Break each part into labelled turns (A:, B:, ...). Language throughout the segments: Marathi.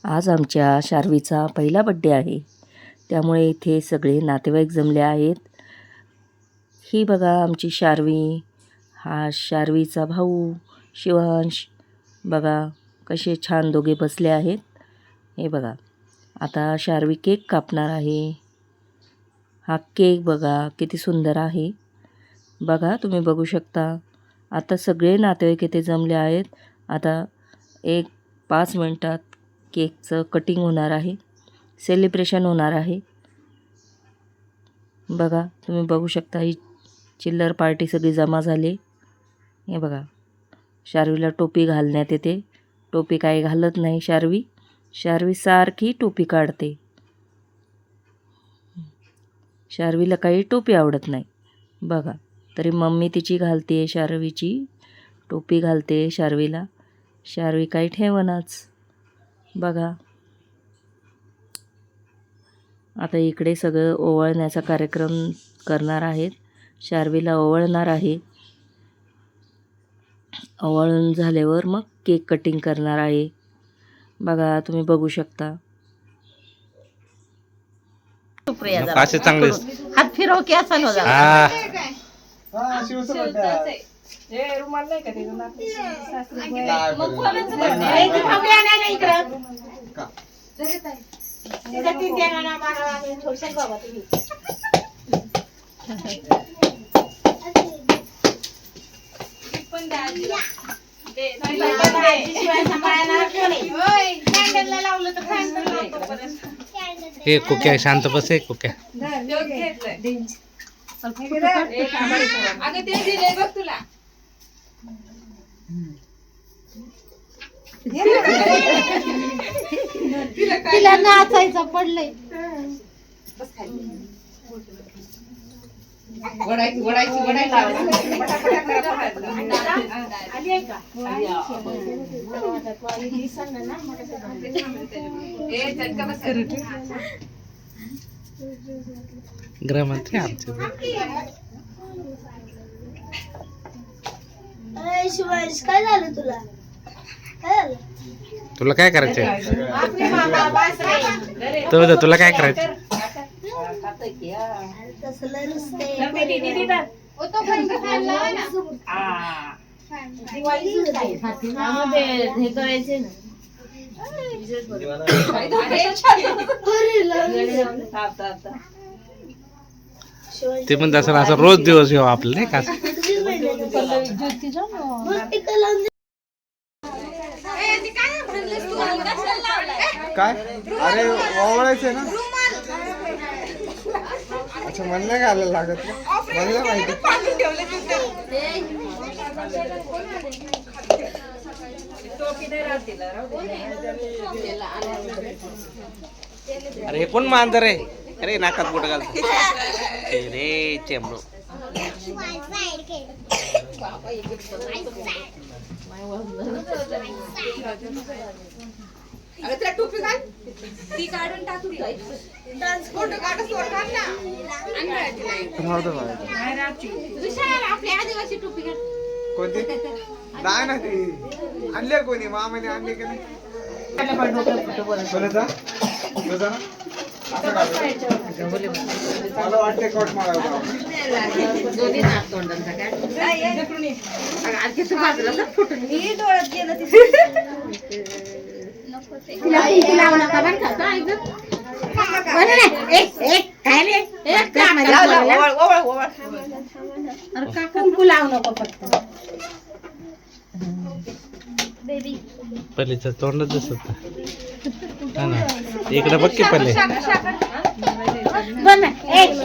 A: आज आमच्या शार्वीचा पहिला बड्डे आहे, त्यामुळे इथे सगळे नातेवाईक जमले आहेत. ही बघा आमची शार्वी, हा शार्वीचा भाऊ शिवांश. बघा कसे छान दोघे बसले आहेत. हे बघा, आता शार्वी केक कापणार आहे. हा केक बघा किती सुंदर आहे. बघा तुम्ही बघू शकता. आता सगळे नातेवाईक इथे जमले आहेत. आता 5 मिनिटात केकचं कटिंग होणार आहे, सेलिब्रेशन होणार आहे. बघा तुम्ही बघू शकता, ही चिल्लर पार्टी सगळी जमा झाली. हे बघा, शार्वीला टोपी घालण्यात येते. टोपी काही घालत नाही शार्वी सारखी टोपी काढते. शार्वीला काही टोपी आवडत नाही. बघा तरी मम्मी तिची घालते, शार्वीची टोपी घालते शार्वीला. शार्वी काही ठेवनाच. बघा आता इकडे सगळं ओवाळण्याचा कार्यक्रम करणार आहेत. शार्वीला ओवाळणार आहे. ओवाळून झाल्यावर मग केक कटिंग करणार आहे. बघा तुम्ही बघू शकता.
B: असे चांगले
C: हात फिरव की असा हो जा.
D: रुमाल नाही का ते
B: हे कुक्या शांत बसे कुक्या.
D: अगं ते दिले बघ तुला.
C: तिला नाचायचं पडलंय.
D: वडायची
B: गृहमंत्री आमचे
E: शिवांश काय झालं तुला? काय झालं?
B: तुला काय करायचंय? तुला काय करायचं?
E: तसलं नुसते
C: हे करायचे ना.
B: ते पण तसं असं रोज दिवस येऊ आपलं नाही का.
F: काय अरे ओवळायचं ना. अच्छा म्हणलं घालायला लागत ना, म्हणलं माहिती.
B: अरे हे कोण मांजर आहे? अरे नाकात बोट घालतो रे चेमलो.
D: अगं त्याला टोपी घाल, ती काढून टाकू. डान्स फोटो काढ सोड घाल ना.
F: राहू दे बाळा.
D: आपली आदिवासी टोपी घाल.
F: कोणती? नाही ना ती आणले कोणी मामाने आणले की नाही. बोलायचा तुझा ना. मला वाटते कोट मारायला.
C: दोन्ही नाक तोंडांचा काय
E: डोळ्यात गेलं
C: लावू नका बरं का. काय गं? बरं नाही. एक काय रे? एक का मला अरे का कुंकू लावू नको फक्त.
B: पल्लीचं तोंड दिसत इकडे बघ की पल्ले.
C: बरं नाही.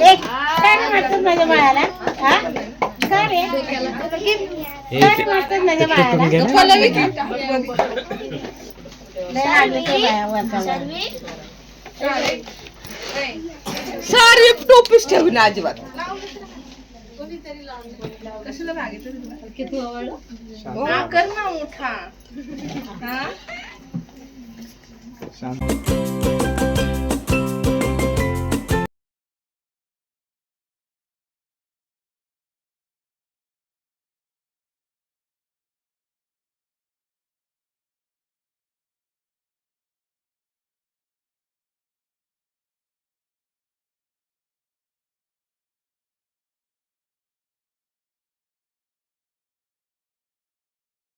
C: एक काय म्हणतात माझ्या बाळाला? हा काय रे? काय म्हणतात माझ्या बाळाला?
D: सारी टोपीच ठेवून अजिबात. कशाला मागितलं किती आवडलं कर ना मोठा.
F: शांत.